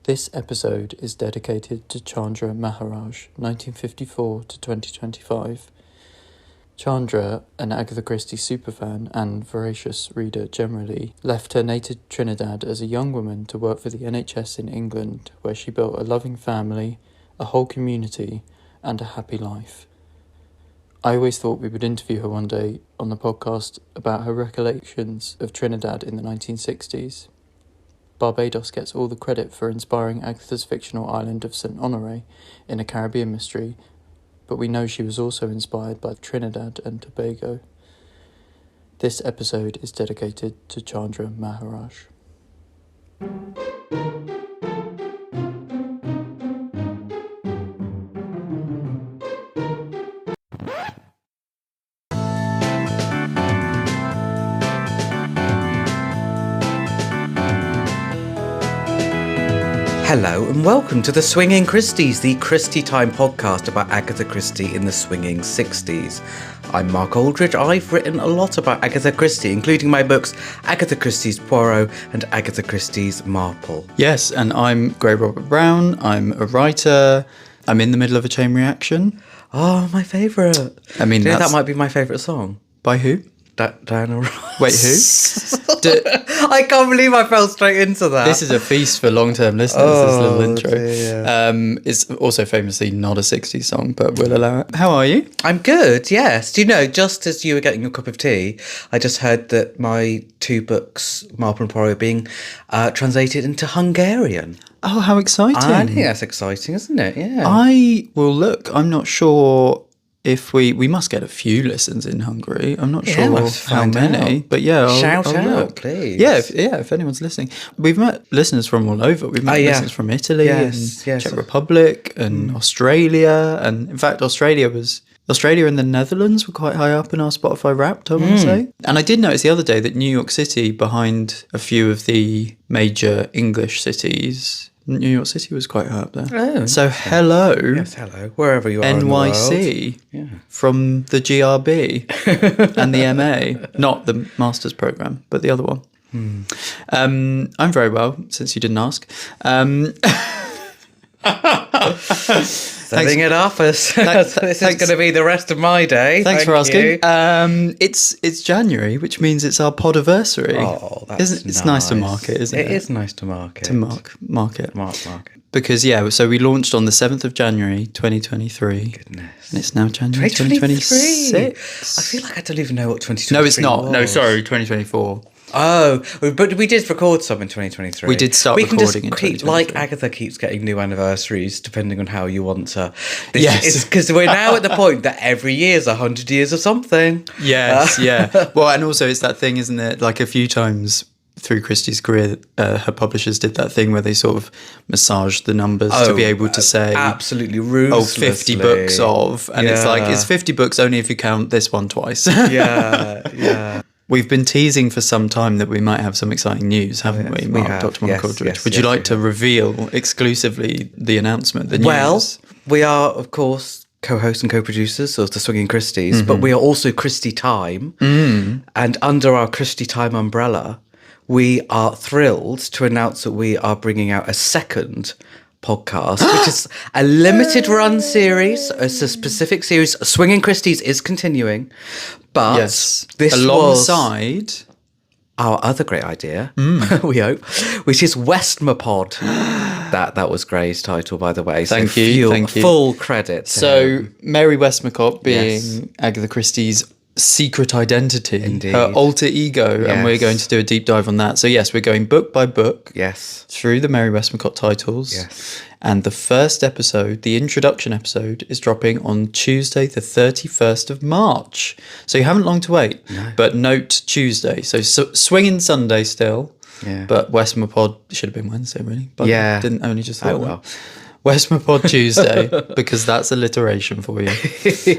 This episode is dedicated to Chandra Maharaj, 1954 to 2025. Chandra, an Agatha Christie superfan and voracious reader generally, left her native Trinidad as a young woman to work for the NHS in England, where she built a loving family, a whole community, and a happy life. I always thought we would interview her one day on the podcast about her recollections of Trinidad in the 1960s. Barbados gets all the credit for inspiring Agatha's fictional island of St. Honore in a Caribbean mystery, but we know she was also inspired by Trinidad and Tobago. This episode is dedicated to Chandra Maharaj. Hello and welcome to the Swinging Christies, the Christie Time podcast about Agatha Christie in the swinging 60s. I'm Mark Aldridge. I've written a lot about Agatha Christie, including my books Agatha Christie's Poirot and Agatha Christie's Marple. Yes, and I'm Grey Robert Brown. I'm a writer. I'm in the middle of a chain reaction. Oh, my favourite. I mean, that might be my favourite song. By who? Diana Ross. Wait, who? I can't believe I fell straight into that. This is a feast for long-term listeners, this little intro. Dear. It's also famously not a 60s song, but we'll allow it. How are you? I'm good, yes. Do you know, just as you were getting your cup of tea, I just heard that my two books, Marple and Poirot, are being translated into Hungarian. Oh, how exciting. I think that's exciting, isn't it? Yeah. I'm not sure if we must get a few listens in Hungary. I'm not sure how many, but yeah, I'll shout out, look. Please. Yeah, if anyone's listening, we've met listeners from all over. We've met listeners from Italy and Czech Republic and Australia, and in fact, Australia and the Netherlands were quite high up in our Spotify Wrapped, I want to say. And I did notice the other day that New York City, behind a few of the major English cities, New York City was quite high up there. Oh, so hello. Yes, hello. Wherever you are NYC in the world. From the GRB and the MA. Not the Master's Programme, but the other one. I'm very well, since you didn't ask. Setting it off as this is going to be the rest of my day. Thanks for asking. It's January, which means it's our podiversary. Oh, that's It's nice to mark it, isn't it? It is nice to mark it. To mark it. Mark it. Because, so we launched on the 7th of January, 2023. Goodness. And it's now January 2026. I feel like I don't even know what 2023 No, it's not. was. No, sorry, 2024. Oh, but we did record some in 2023. We did start recording in 2023. Keep, like Agatha keeps getting new anniversaries depending on how you want to. Yes. Because we're now at the point that every year is 100 years of something. Yes, yeah. Well, and also it's that thing, isn't it? Like a few times through Christie's career, her publishers did that thing where they sort of massaged the numbers to be able to say absolutely ruthlessly. 50 books of, and it's like, it's 50 books only if you count this one twice. Yeah. We've been teasing for some time that we might have some exciting news, haven't we, Mark? We have. Dr. Mark Aldridge. Yes, Would you like to reveal exclusively the announcement, the news? Well, we are, of course, co-hosts and co-producers of the Swinging Christies, but we are also Christie Time. And under our Christie Time umbrella, we are thrilled to announce that we are bringing out a second podcast, which is a limited run series. It's a specific series. Swinging Christies is continuing, but this alongside was our other great idea, we hope, which is WESTMAPOD. That was Gray's title, by the way. Thank you. Full credit to him. Mary Westmacott being Agatha Christie's secret identity, Indeed. her alter ego, and we're going to do a deep dive on that. So yes, we're going book by book through the Mary Westmacott titles, and the first episode, the introduction episode, is dropping on Tuesday the 31st of March, so you haven't long to wait. But note Tuesday, so swinging Sunday still, but Westmapod should have been Wednesday really, but didn't only just thought WESTMAPOD Tuesday, because that's alliteration for you.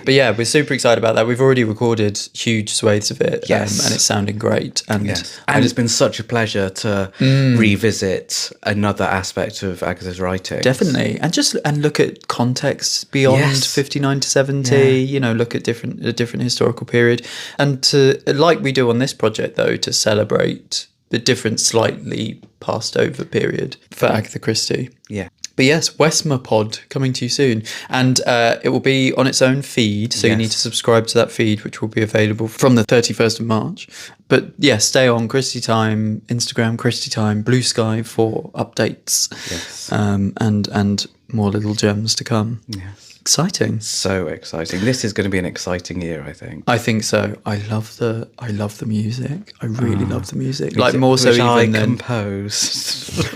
But yeah, we're super excited about that. We've already recorded huge swathes of it, and it's sounding great. And it's been such a pleasure to revisit another aspect of Agatha's writing. Definitely, and look at context beyond 59 to 70. You know, look at a different historical period, and to, like we do on this project though, to celebrate a different, slightly passed over period for Agatha Christie. Yeah. But yes, WESTMAPOD coming to you soon. And it will be on its own feed, so you need to subscribe to that feed, which will be available from the 31st of March. But yeah, stay on Christie Time, Instagram, Christie Time, Blue Sky for updates. Yes. And more little gems to come. Yes. Exciting. So exciting. This is going to be an exciting year, I think. I think so. I love the music. I really love the music. Like more so which even I than composed.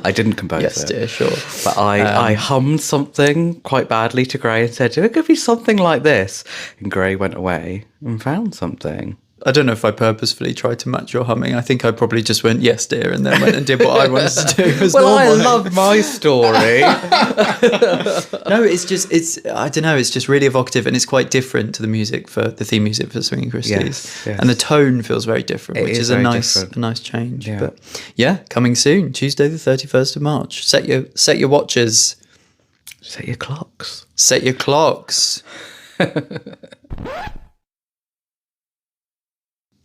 I didn't compose yes, it. dear, sure. But I hummed something quite badly to Gray and said, it could be something like this. And Gray went away and found something. I don't know if I purposefully tried to match your humming. I think I probably just went, yes, dear, and then went and did what I wanted to do. As well, normal. I love my story. No, I don't know, it's just really evocative, and it's quite different to the music for the theme music for Swinging Christies. Yes. And the tone feels very different, which is a nice change. Yeah. But yeah, coming soon, Tuesday the 31st of March. Set your watches. Set your clocks. Set your clocks.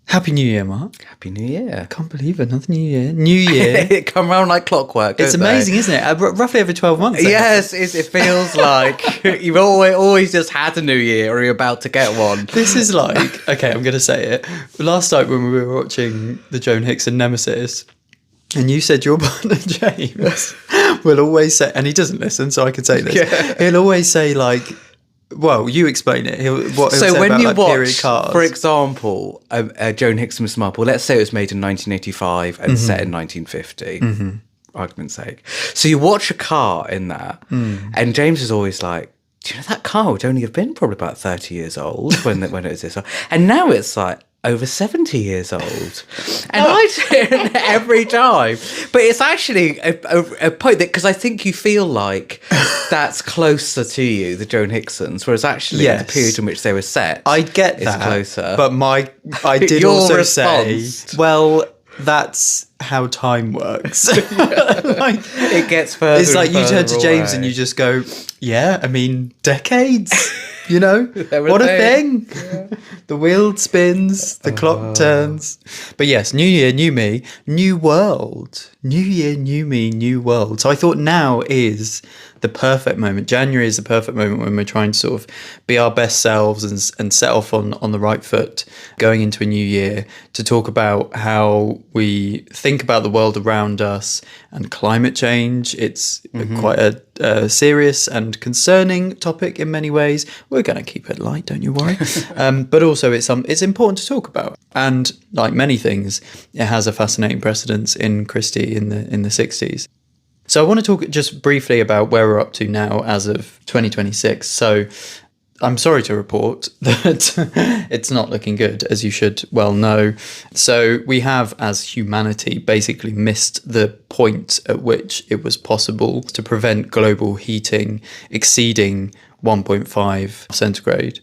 Happy New Year, Mark. Happy New Year. I can't believe it, another New Year. New Year. It come round like clockwork. It's amazing, isn't it? Roughly every 12 months. Yes, it feels like you've always just had a New Year or you're about to get one. This is like, okay, I'm going to say it. Last night when we were watching the Joan Hickson Nemesis, and you said your partner James will always say, and he doesn't listen, so I can say this. Yeah. He'll always say like, well, you explain it. He'll say when about, you like, watch, period cards. for example, Joan Hickson Miss Marple, let's say it was made in 1985 and set in 1950, argument's sake. So you watch a car in that, and James is always like, do you know that car would only have been probably about 30 years old when it was this, and now it's like over 70 years old, and I do it every time. But it's actually a point that, because I think you feel like that's closer to you, the Joan Hicksons, whereas actually the period in which they were set, I get that, is closer. But I did Your also response. say, well, that's how time works. Like, it gets further. It's like and you turn to further James away. and you just go, yeah, I mean, decades. You know, what a thing. Yeah. The wheel spins, the clock turns. But yes, new year, new me, new world. New year, new me, new world. So I thought now is the perfect moment. January is the perfect moment when we're trying to sort of be our best selves and set off on the right foot going into a new year to talk about how we think about the world around us and climate change. It's quite a serious and concerning topic in many ways. We're going to keep it light, don't you worry. But also it's important to talk about. And like many things, it has a fascinating precedence in Christie in the 60s. So I want to talk just briefly about where we're up to now as of 2026. So I'm sorry to report that it's not looking good, as you should well know. So we have, as humanity, basically missed the point at which it was possible to prevent global heating exceeding 1.5 centigrade,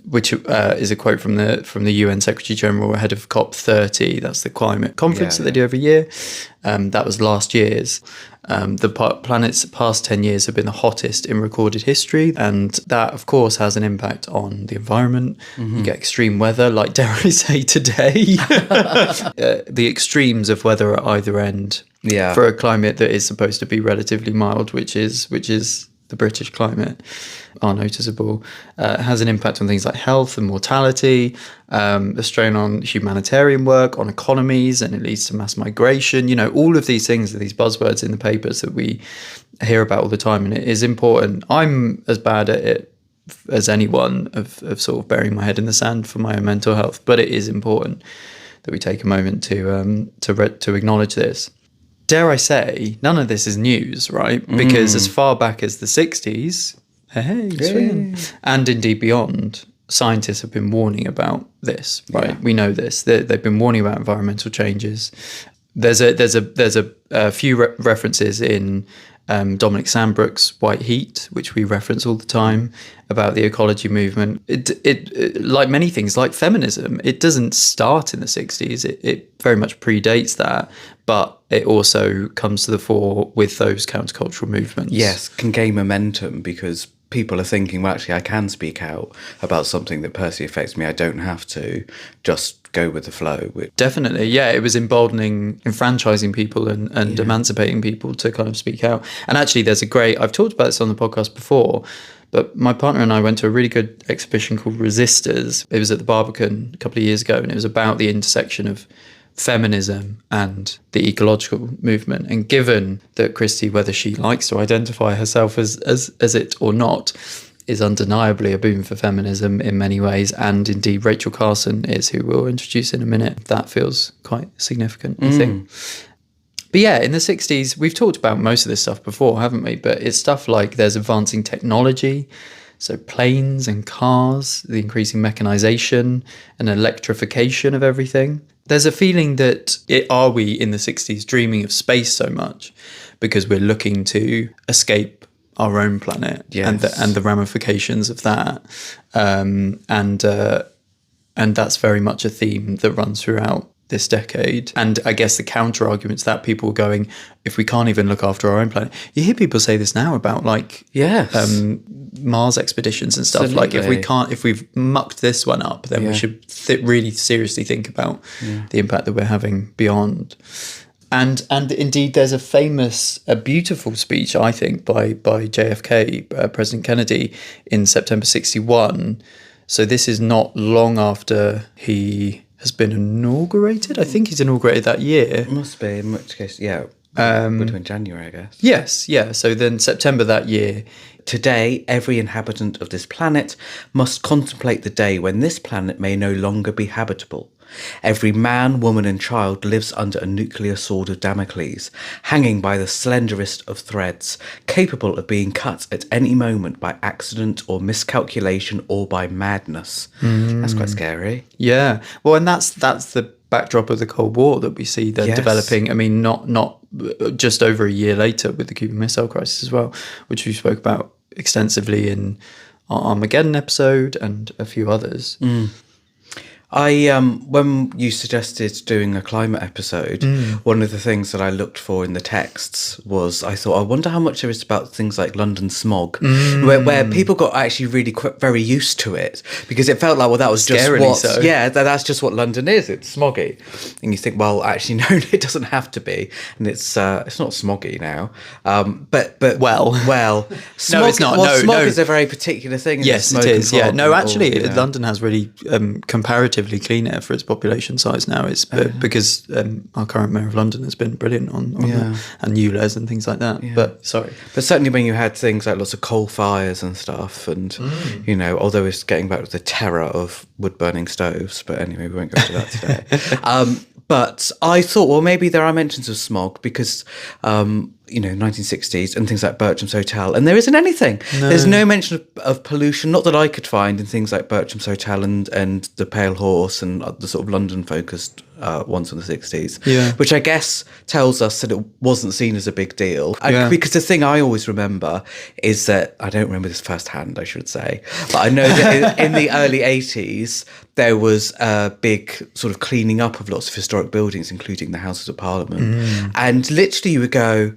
which is a quote from the UN Secretary General ahead of COP30. That's the climate conference that they do every year. That was last year's. The planet's past 10 years have been the hottest in recorded history, and that, of course, has an impact on the environment. You get extreme weather, like, dare I say, today. The extremes of weather at either end for a climate that is supposed to be relatively mild, which is the British climate, are noticeable. Has an impact on things like health and mortality, the strain on humanitarian work, on economies, and it leads to mass migration. You know, all of these things are these buzzwords in the papers that we hear about all the time, and it is important. I'm as bad at it as anyone of sort of burying my head in the sand for my own mental health, but it is important that we take a moment to acknowledge this. Dare I say, none of this is news, right? Because as far back as the 60s, swinging, and indeed beyond, scientists have been warning about this, right? Yeah. We know this. They've been warning about environmental changes. There's a few references in Dominic Sandbrook's White Heat, which we reference all the time, about the ecology movement. It like many things, like feminism, it doesn't start in the 60s. It very much predates that, but it also comes to the fore with those countercultural movements. Yes, can gain momentum because people are thinking, well, actually, I can speak out about something that personally affects me. I don't have to just go with the flow. Definitely, yeah. It was emboldening, enfranchising people and emancipating people to kind of speak out. And actually, there's a great, I've talked about this on the podcast before, but my partner and I went to a really good exhibition called Resistors. It was at the Barbican a couple of years ago, and it was about the intersection of feminism and the ecological movement. And given that Christie, whether she likes to identify herself as it or not, is undeniably a boom for feminism in many ways, and indeed Rachel Carson is, who we'll introduce in a minute, that feels quite significant, I think. But yeah, in the 60s, we've talked about most of this stuff before, haven't we? But it's stuff like there's advancing technology, so planes and cars, the increasing mechanization and electrification of everything. There's a feeling that are we in the 60s dreaming of space so much because we're looking to escape our own planet and the ramifications of that. And that's very much a theme that runs throughout this decade. And I guess the counter argument to that, people are going, if we can't even look after our own planet. You hear people say this now about Mars expeditions and stuff. Absolutely. Like if we've mucked this one up, then we should really seriously think about the impact that we're having beyond. And indeed, there's a beautiful speech, I think, by JFK, President Kennedy, in September 61. So this is not long after he has been inaugurated. I think he's inaugurated that year. It must be, in which case, would have been January, I guess. Yes, yeah. So then September that year. Today, every inhabitant of this planet must contemplate the day when this planet may no longer be habitable. Every man, woman and child lives under a nuclear sword of Damocles, hanging by the slenderest of threads, capable of being cut at any moment by accident or miscalculation or by madness. That's quite scary. Yeah. Well, and that's the backdrop of the Cold War that we see then developing. I mean, not just over a year later with the Cuban Missile Crisis as well, which we spoke about extensively in our Armageddon episode and a few others. When you suggested doing a climate episode, one of the things that I looked for in the texts was, I thought, I wonder how much there is about things like London smog, where people got actually really very used to it, because it felt like, well, that was just that's just what London is. It's smoggy, and you think, well, actually, no, it doesn't have to be, and it's not smoggy now. But smog, no, it's not. Smog is a very particular thing. Yes, it is. Yeah, no, actually, London has really comparatively clean air for its population size now. It's because our current mayor of London has been brilliant on that, and ULEZ and things like that. But certainly when you had things like lots of coal fires and stuff, and although it's getting back to the terror of wood burning stoves, but anyway, we won't go into that today. But I thought, well, maybe there are mentions of smog because 1960s and things like Bertram's Hotel, and there isn't anything. No. There's no mention of pollution, not that I could find, in things like Bertram's Hotel and the Pale Horse and the sort of London-focused ones from the 60s, which I guess tells us that it wasn't seen as a big deal. Because the thing I always remember is that, I don't remember this firsthand, I should say, but I know that in the early 80s, there was a big sort of cleaning up of lots of historic buildings, including the Houses of Parliament. And literally you would go,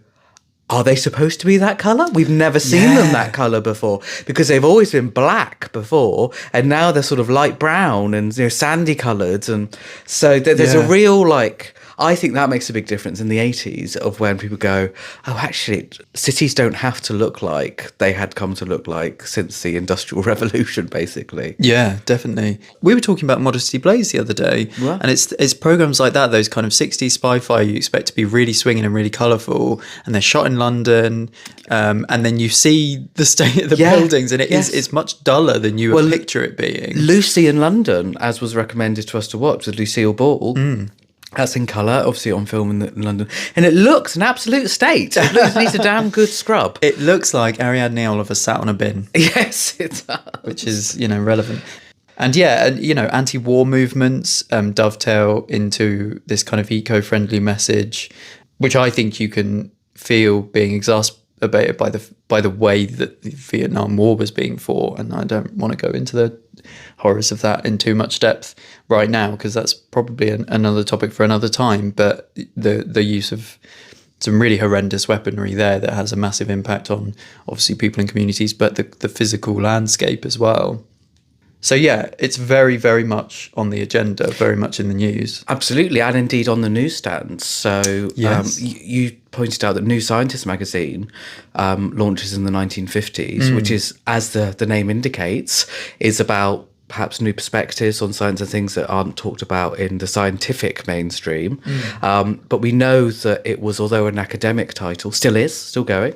are they supposed to be that colour? We've never seen them that colour before, because they've always been black before, and now they're sort of light brown and sandy coloured, and so there's a real I think that makes a big difference in the 80s of when people go, oh, actually, cities don't have to look like they had come to look like since the Industrial Revolution, basically. Yeah, definitely. We were talking about Modesty Blaze the other day, and it's programs like that, those kind of 60s spy-fi you expect to be really swinging and really colourful, and they're shot in London, and then you see the state of the buildings, and it's much duller than you would picture it being. Lucy in London, as was recommended to us to watch with Lucille Ball, that's in colour, obviously on film in London. And it looks an absolute state. It needs a damn good scrub. It looks like Ariadne Oliver sat on a bin. Yes, it does. Which is, relevant. And anti-war movements dovetail into this kind of eco-friendly message, which I think you can feel being exacerbated by the way that the Vietnam War was being fought. And I don't want to go into the horrors of that in too much depth right now, because that's probably another topic for another time. But the use of some really horrendous weaponry there that has a massive impact on obviously people and communities, but the physical landscape as well. So yeah, it's very, very much on the agenda, very much in the news. Absolutely, and indeed on the newsstands. So Yes. you pointed out that New Scientist magazine launches in the 1950s, which is, as the name indicates, is about perhaps new perspectives on science and things that aren't talked about in the scientific mainstream. But we know that it was, although an academic title, still going,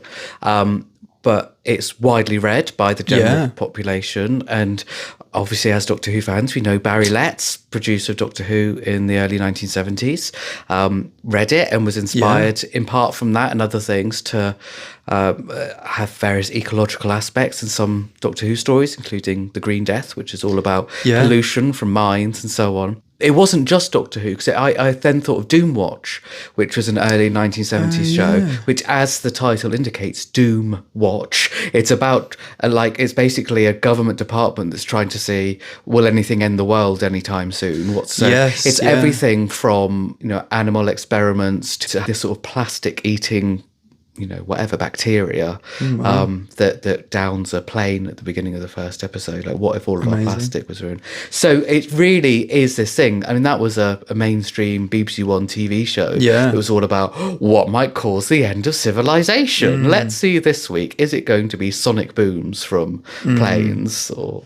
but it's widely read by the general population. And obviously, as Doctor Who fans, we know Barry Letts, producer of Doctor Who in the early 1970s, read it and was inspired in part from that and other things to have various ecological aspects in some Doctor Who stories, including The Green Death, which is all about pollution from mines and so on. It wasn't just Doctor Who, because I then thought of Doom Watch, which was an early 1970s show, which, as the title indicates, Doom Watch. It's about, it's basically a government department that's trying to see, will anything end the world anytime soon? It's everything from, animal experiments to this sort of plastic-eating, whatever bacteria that downs a plane at the beginning of the first episode. Like, what if all of our plastic was ruined? So it really is this thing. I mean, that was a mainstream BBC One TV show. It was all about what might cause the end of civilization. Let's see this week. Is it going to be sonic booms from planes or,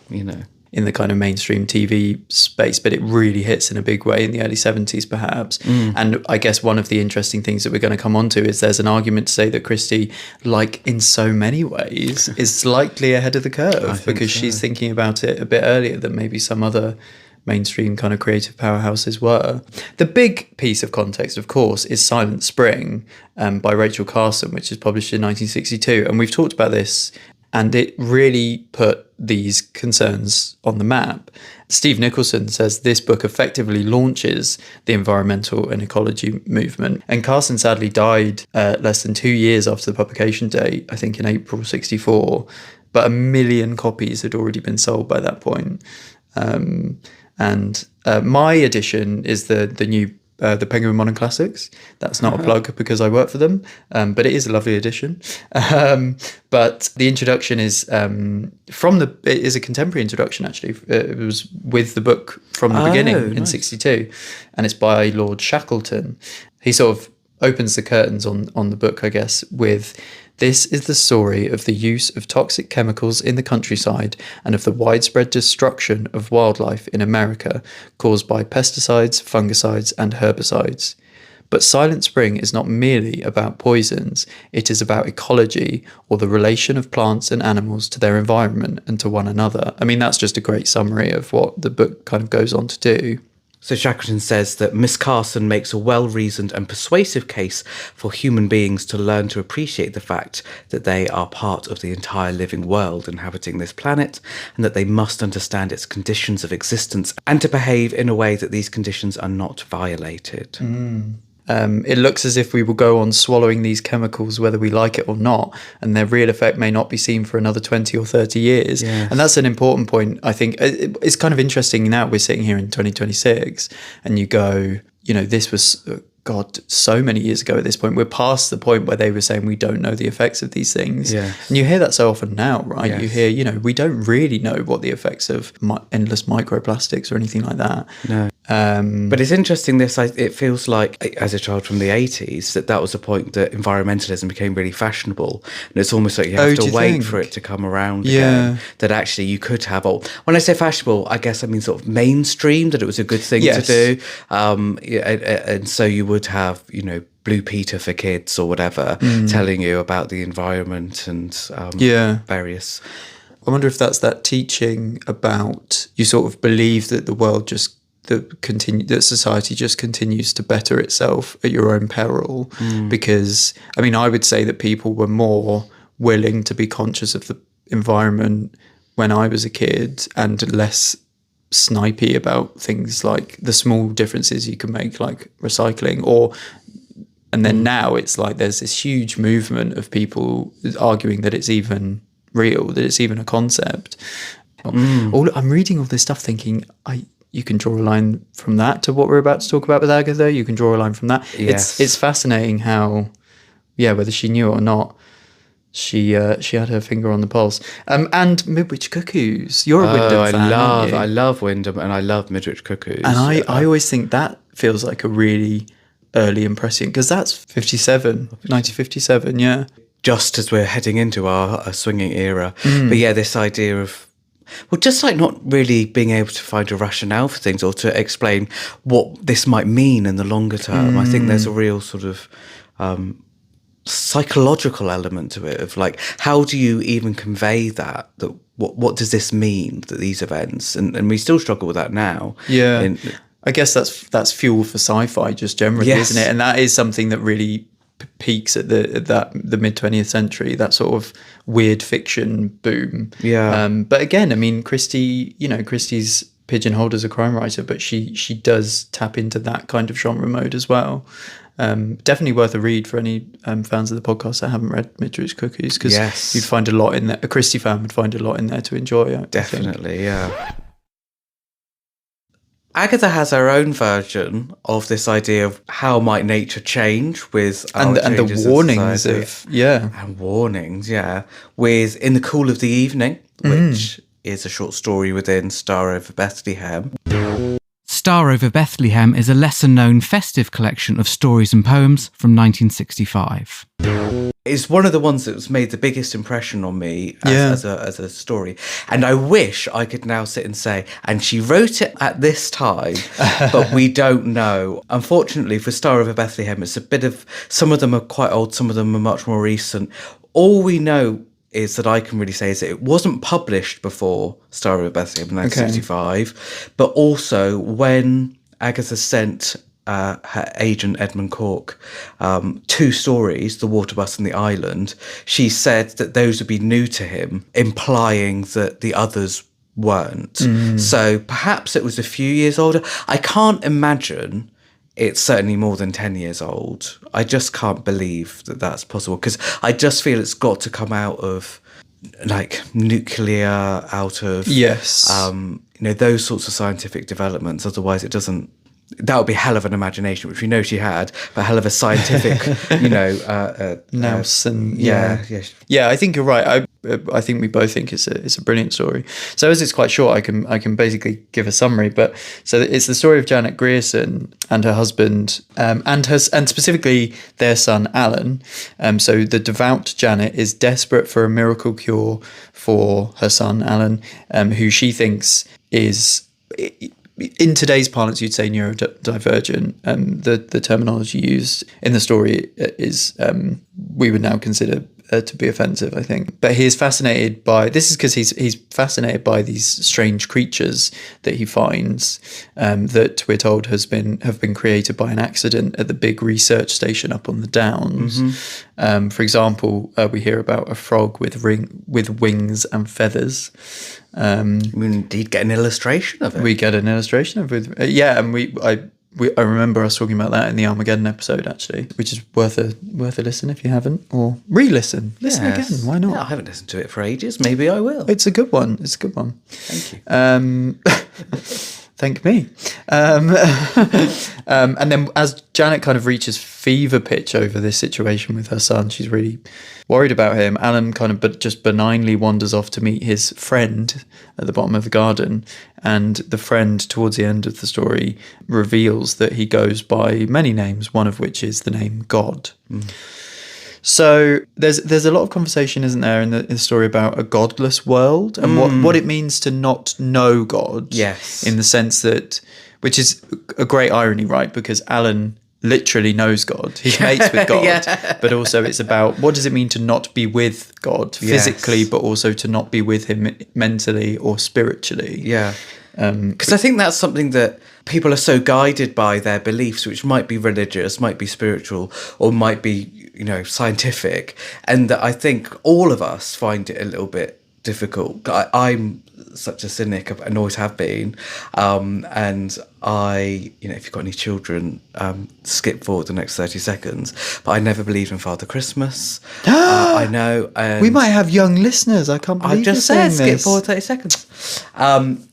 in the kind of mainstream TV space, but it really hits in a big way in the early 70s, perhaps. And I guess one of the interesting things that we're going to come on to is there's an argument to say that Christie, like in so many ways, is slightly ahead of the curve because she's thinking about it a bit earlier than maybe some other mainstream kind of creative powerhouses were. The big piece of context, of course, is Silent Spring by Rachel Carson, which is published in 1962. And we've talked about this, and it really put these concerns on the map. Steve Nicholson says this book effectively launches the environmental and ecology movement. And Carson sadly died less than 2 years after the publication date, I think in April 64. But 1 million copies had already been sold by that point. And my edition is the new the Penguin Modern Classics. That's not a plug because I work for them, but it is a lovely edition. But the introduction is it is a contemporary introduction, actually. It was with the book from the beginning in 62, and it's by Lord Shackleton. He sort of opens the curtains on the book, I guess, with: "This is the story of the use of toxic chemicals in the countryside and of the widespread destruction of wildlife in America caused by pesticides, fungicides, and herbicides. But Silent Spring is not merely about poisons, it is about ecology, or the relation of plants and animals to their environment and to one another." I mean, that's just a great summary of what the book kind of goes on to do. So Shackleton says that Miss Carson makes a well-reasoned and persuasive case for human beings to learn to appreciate the fact that they are part of the entire living world inhabiting this planet, and that they must understand its conditions of existence and to behave in a way that these conditions are not violated. It looks as if we will go on swallowing these chemicals whether we like it or not, and their real effect may not be seen for another 20 or 30 years. Yes. And that's an important point, I think. It's kind of interesting now we're sitting here in 2026 and you go, this was, God, so many years ago at this point. We're past the point where they were saying we don't know the effects of these things. Yes. And you hear that so often now, right? Yes. You hear, we don't really know what the effects of endless microplastics or anything like that. No. But it's interesting, it feels like, as a child from the 80s, that was a point that environmentalism became really fashionable. And it's almost like you have to wait for it to come around again. That actually you could have, when I say fashionable, I guess I mean sort of mainstream, that it was a good thing to do. And so you would have, Blue Peter for kids or whatever, telling you about the environment and various... I wonder if that's that teaching about, you sort of believe that the world that society just continues to better itself at your own peril. Because, I mean, I would say that people were more willing to be conscious of the environment when I was a kid and less snipey about things like the small differences you can make, like recycling, and then now it's like there's this huge movement of people arguing that it's even real, that it's even a concept. I'm reading all this stuff thinking, you can draw a line from that to what we're about to talk about with Agatha. You can draw a line from that. Yes. It's fascinating how whether she knew it or not, she had her finger on the pulse. And Midwich Cuckoos, you're a Wyndham fan, aren't you? I love Wyndham, and I love Midwich Cuckoos. And I always think that feels like a really early and prescient, because that's 1957, yeah. Just as we're heading into our swinging era. But yeah, this idea of, well, just like not really being able to find a rationale for things or to explain what this might mean in the longer term. I think there's a real sort of psychological element to it, of like, how do you even convey that what does this mean, that these events, and we still struggle with that now. I guess that's fuel for sci-fi just generally, isn't it? And that is something that really peaks at the mid 20th century, that sort of weird fiction boom. But again, I mean, Christie's pigeonholed as a crime writer, but she does tap into that kind of genre mode as well. Definitely worth a read for any fans of the podcast that haven't read Midwich Cuckoos, because you'd find a lot in there. A Christie fan would find a lot in there to enjoy. Definitely, yeah. Agatha has her own version of this idea of how might nature change with and the warnings and warnings, with In the Cool of the Evening, which is a short story within Star Over Bethlehem. Star Over Bethlehem is a lesser-known festive collection of stories and poems from 1965. It's one of the ones that's made the biggest impression on me as a story. And I wish I could now sit and say, and she wrote it at this time, but we don't know. Unfortunately, for Star Over Bethlehem, it's a bit of, some of them are quite old, some of them are much more recent. All we know is that I can really say is that it wasn't published before Star Over Bethlehem in 1965, but also when Agatha sent her agent Edmund Cork 2 stories, The Water Bus and The Island, she said that those would be new to him, implying that the others weren't. So perhaps it was a few years older. I can't imagine it's certainly more than 10 years old. I just can't believe that that's possible, because I just feel it's got to come out of like nuclear, out of those sorts of scientific developments. Otherwise it doesn't, that would be a hell of an imagination, which we know she had, but a hell of a scientific, nous and I think you're right. I think we both think it's a brilliant story. So as it's quite short, I can basically give a summary. But so it's the story of Janet Grierson and her husband, and specifically their son Alan. So the devout Janet is desperate for a miracle cure for her son Alan, who she thinks is, in today's parlance, you'd say neurodivergent. The terminology used in the story is we would now consider to be offensive, I think. But he is fascinated by this, is because he's fascinated by these strange creatures that he finds that we're told have been created by an accident at the big research station up on the Downs. For example, we hear about a frog with wings and feathers. We indeed get an illustration of it. We get an illustration of it. And I remember us talking about that in the Armageddon episode, actually, which is worth a listen if you haven't, or re-listen. Listen again, why not? Yeah, I haven't listened to it for ages. Maybe I will. It's a good one. Thank you. Thank me. And then as Janet kind of reaches fever pitch over this situation with her son, she's really worried about him. Alan kind of just benignly wanders off to meet his friend at the bottom of the garden. And the friend, towards the end of the story, reveals that he goes by many names, one of which is the name God. So there's a lot of conversation, isn't there, in the story about a godless world and what it means to not know God. Yes. In the sense that, which is a great irony, right? Because Alan literally knows God. He's mates with God. But also it's about, what does it mean to not be with God physically, but also to not be with him mentally or spiritually? Yeah. Because I think that's something that people are so guided by their beliefs, which might be religious, might be spiritual, or might be, scientific. And that I think all of us find it a little bit difficult. I'm such a cynic and always have been. And I, if you've got any children, skip forward the next 30 seconds. But I never believed in Father Christmas. I know. And we might have young listeners. I can't believe I've just you're saying said skip this. forward 30 seconds. And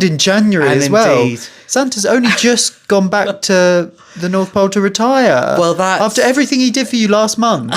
in January and as well. indeed. Santa's only just gone back to the North Pole to retire. Well, that's... after everything he did for you last month.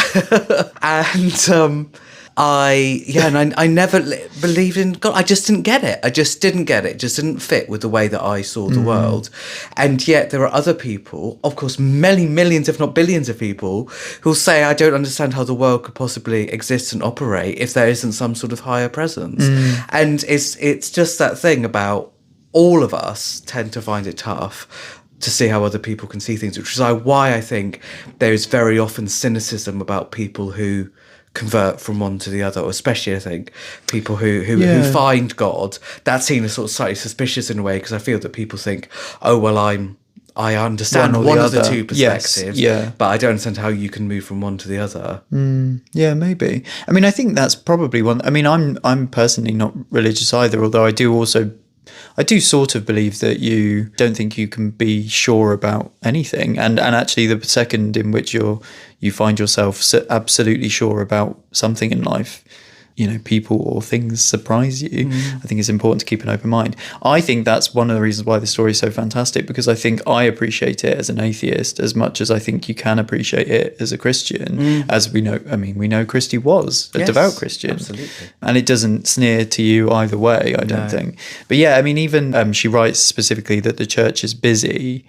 And I never believed in God. I just didn't get it. It just didn't fit with the way that I saw the world. And yet there are other people, of course, many millions, if not billions of people, who'll say, I don't understand how the world could possibly exist and operate if there isn't some sort of higher presence. And it's just that thing about all of us tend to find it tough to see how other people can see things, which is why I think there is very often cynicism about people who convert from one to the other, or especially I think people who find God. That's seen as sort of slightly suspicious in a way, because I feel that people think, oh well, I understand one of the two perspectives, but I don't understand how you can move from one to the other. Yeah, maybe. I mean, I think that's probably one. I mean, I'm personally not religious either, although I do sort of believe that you don't think you can be sure about anything, and actually the second in which you find yourself absolutely sure about something in life, people or things surprise you. I think it's important to keep an open mind. I think that's one of the reasons why the story is so fantastic, because I think I appreciate it as an atheist as much as I think you can appreciate it as a Christian. As we know Christie was a devout Christian. Absolutely. And it doesn't sneer to you either way, I don't think. But yeah, I mean, even she writes specifically that the church is busy.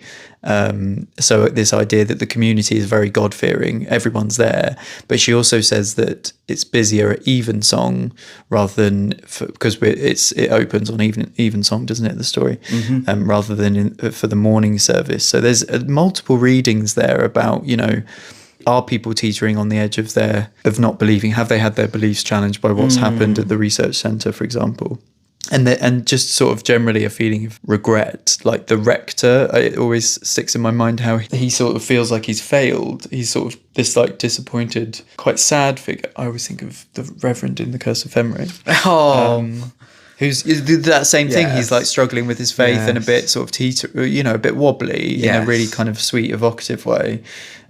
So this idea that the community is very God-fearing, everyone's there. But she also says that it's busier at evensong rather than because it opens on evensong, doesn't it? The story, rather than for the morning service. So there's multiple readings there about are people teetering on the edge of not believing? Have they had their beliefs challenged by what's happened at the research centre, for example? And just sort of generally a feeling of regret. Like the rector, it always sticks in my mind how he sort of feels like he's failed. He's sort of this like disappointed, quite sad figure. I always think of the Reverend in The Curse of Fenrir. Who's that same thing. He's like struggling with his faith and a bit sort of a bit wobbly in a really kind of sweet, evocative way.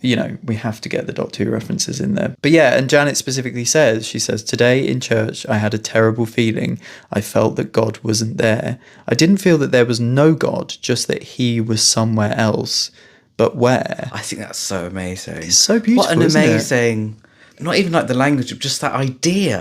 We have to get the Doctor Who references in there. But yeah, and Janet specifically says, today in church, I had a terrible feeling. I felt that God wasn't there. I didn't feel that there was no God, just that he was somewhere else. But where? I think that's so amazing. It's so beautiful, What an amazing... Not even like the language, but just that idea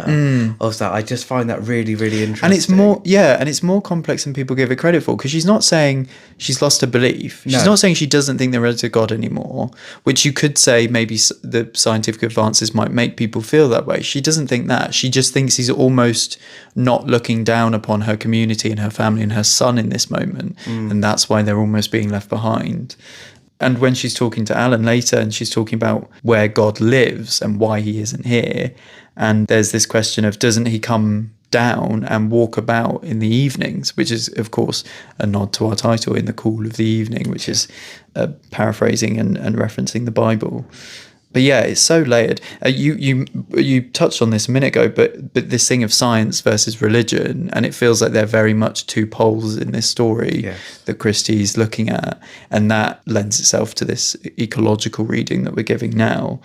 of that. I just find that really, really interesting. And it's more complex than people give it credit for, because she's not saying she's lost her belief. She's not saying she doesn't think there is a God anymore, which you could say maybe the scientific advances might make people feel that way. She doesn't think that. She just thinks he's almost not looking down upon her community and her family and her son in this moment. And that's why they're almost being left behind. And when she's talking to Alan later and she's talking about where God lives and why he isn't here, and there's this question of doesn't he come down and walk about in the evenings, which is, of course, a nod to our title, In the Cool of the Evening, which is paraphrasing and referencing the Bible. But yeah, it's so layered. You touched on this a minute ago, but this thing of science versus religion, and it feels like they're very much two poles in this story that Christie's looking at, and that lends itself to this ecological reading that we're giving now.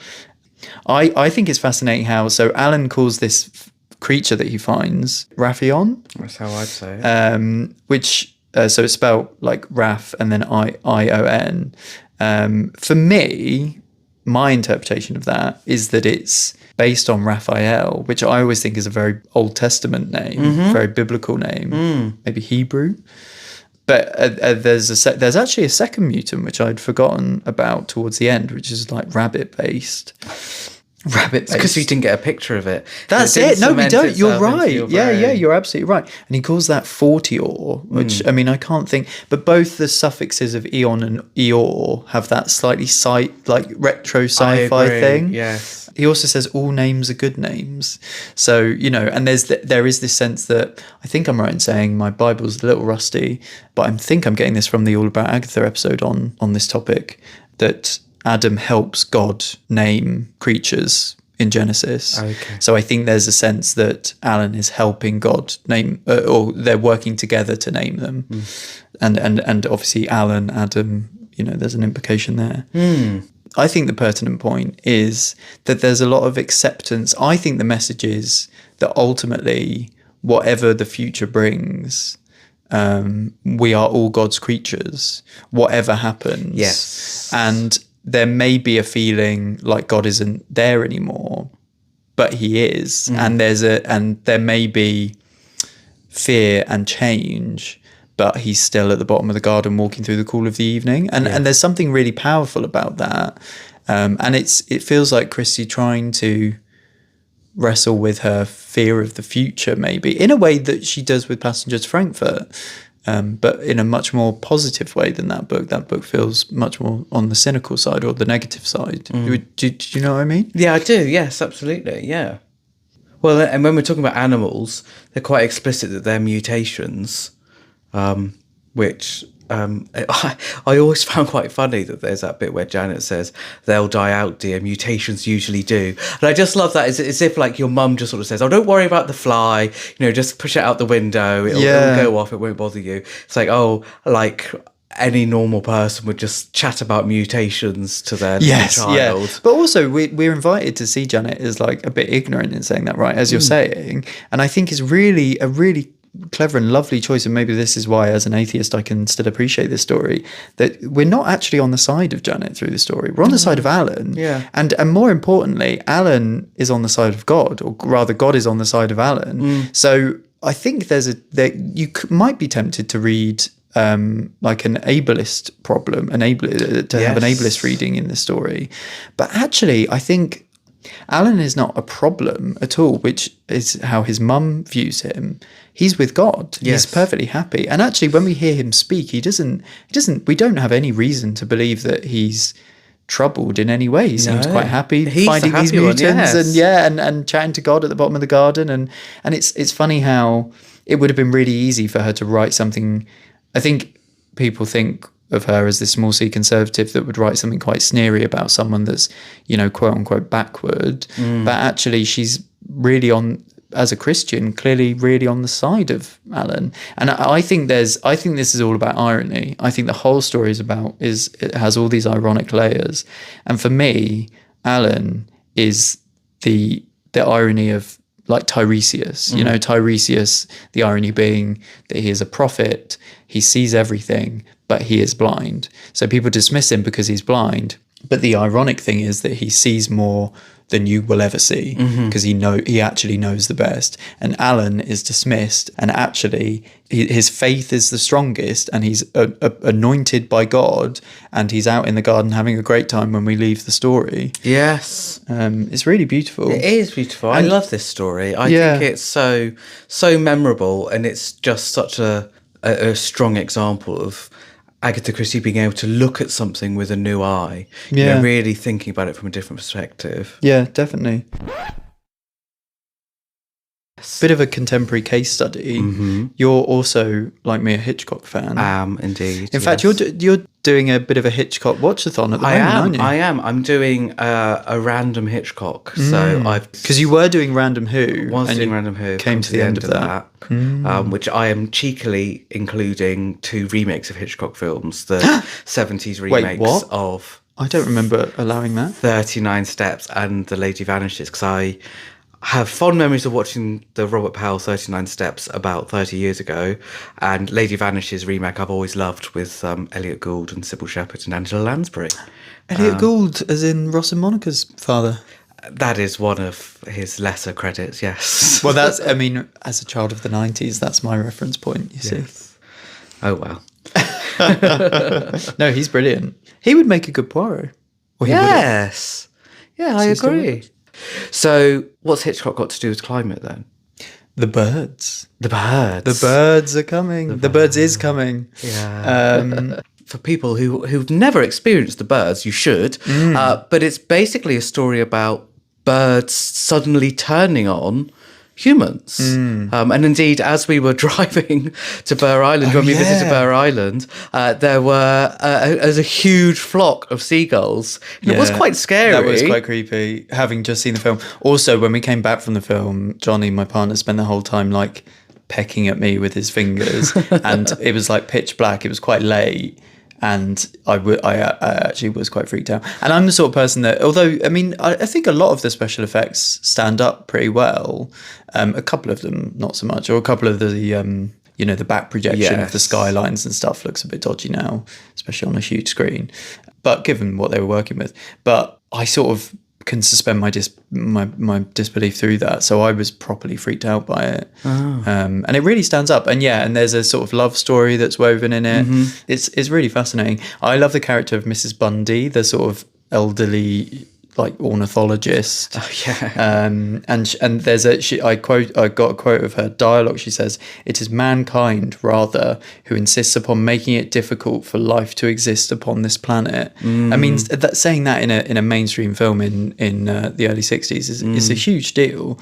I think it's fascinating how, so Alan calls this creature that he finds Raphion. That's how I'd say it. Which, so it's spelled like Raph and then I-O-N. For me... my interpretation of that is that it's based on Raphael, which I always think is a very Old Testament name, very biblical name, maybe Hebrew. But there's actually a second mutant, which I'd forgotten about towards the end, which is like rabbit-based. Because you didn't get a picture of it. That's it. No, we don't. You're right. Yeah, you're absolutely right. And he calls that Fortior, which, I mean, I can't think. But both the suffixes of Eon and Eor have that slightly retro sci-fi thing. Yes. He also says all names are good names. So, and there is this sense that, I think I'm right in saying my Bible's a little rusty, but I think I'm getting this from the All About Agatha episode on this topic, that Adam helps God name creatures in Genesis. Okay. So I think there's a sense that Alan is helping God name, or they're working together to name them. And obviously Alan, Adam, there's an implication there. I think the pertinent point is that there's a lot of acceptance. I think the message is that ultimately, whatever the future brings, we are all God's creatures, whatever happens. Yes. And there may be a feeling like God isn't there anymore, but he is. And there may be fear and change, but he's still at the bottom of the garden walking through the cool of the evening. And there's something really powerful about that. And it feels like Christie trying to wrestle with her fear of the future, maybe, in a way that she does with Passenger to Frankfurt, but in a much more positive way than that book. That book feels much more on the cynical side or the negative side. Do you know what I mean? Yeah, I do. Yes, absolutely. Yeah. Well, and when we're talking about animals, they're quite explicit that they're mutations, which I always found quite funny that there's that bit where Janet says, "They'll die out, dear. Mutations usually do." And I just love that. It's if like your mum just sort of says, "Oh, don't worry about the fly. Just push it out the window. It'll go off. It won't bother you." It's like, oh, like any normal person would just chat about mutations to their child. Yeah. But also we're invited to see Janet as like a bit ignorant in saying that, right? As you're saying. And I think it's really a really clever and lovely choice, and maybe this is why as an atheist I can still appreciate this story, that we're not actually on the side of Janet through the story. We're on the side of Alan. And more importantly, Alan is on the side of God, or rather God is on the side of Alan. So I think might be tempted to read like an ableist problem, have an ableist reading in the story. But actually I think Alan is not a problem at all, which is how his mum views him. He's with God. Yes. He's perfectly happy. And actually, when we hear him speak, we don't have any reason to believe that he's troubled in any way. He seems quite happy finding these mutants and chatting to God at the bottom of the garden. And it's funny how it would have been really easy for her to write something. I think people think of her as this small C conservative that would write something quite sneery about someone that's, quote unquote backward. But actually she's really as a Christian, clearly really on the side of Alan. And I think this is all about irony. I think the whole story it has all these ironic layers. And for me, Alan is the irony of like Tiresias, Tiresias, the irony being that he is a prophet, he sees everything, but he is blind. So people dismiss him because he's blind. But the ironic thing is that he sees more than you will ever see, because he actually knows the best. And Alan is dismissed, and actually his faith is the strongest, and he's anointed by God, and he's out in the garden having a great time when we leave the story. Yes. It's really beautiful. It is beautiful. I love this story. I think it's so memorable, and it's just such a strong example of Agatha Christie being able to look at something with a new eye, really thinking about it from a different perspective. Yeah, definitely. Bit of a contemporary case study. You're also, like me, a Hitchcock fan. I am indeed. In fact, you're doing a bit of a Hitchcock watch-a-thon at the moment, aren't you? I am. I'm doing a random Hitchcock. So because you were doing Random Who. Doing Random Who. Came to the end of that. Which I am cheekily including 2 remakes of Hitchcock films. The 70s remakes of... I don't remember allowing that. 39 Steps and The Lady Vanishes, because I have fond memories of watching the Robert Powell 39 Steps about 30 years ago, and Lady Vanishes remake I've always loved with Elliot Gould and Sybil Shepherd and Angela Lansbury. Elliot Gould, as in Ross and Monica's father? That is one of his lesser credits, yes. Well, as a child of the 90s, that's my reference point, you see. Oh, well. No, he's brilliant. He would make a good Poirot. Yes. Yeah, I agree. So, what's Hitchcock got to do with climate then? The birds. The birds. The birds are coming. The birds is coming. Yeah. For people who've never experienced the birds, you should. But it's basically a story about birds suddenly turning on humans. And indeed, as we were driving to Burr Island, when we visited Burr Island, there was a huge flock of seagulls. And it was quite scary. That was quite creepy, having just seen the film. Also, when we came back from the film, Johnny, my partner, spent the whole time like pecking at me with his fingers, and it was like pitch black. It was quite late. And I actually was quite freaked out. And I'm the sort of person that, although, I mean, I think a lot of the special effects stand up pretty well. A couple of them, not so much. Or a couple of the, the back projection of the skylines and stuff looks a bit dodgy now, especially on a huge screen. But given what they were working with. But I sort of can suspend my disbelief through that, so I was properly freaked out by it. And it really stands up, and there's a sort of love story that's woven in it. It's really fascinating. I love the character of Mrs. Bundy, the sort of elderly like ornithologist. And there's I got a quote of her dialogue. She says, "It is mankind rather who insists upon making it difficult for life to exist upon this planet." I mean, saying that in a mainstream film in the early 60s is a huge deal.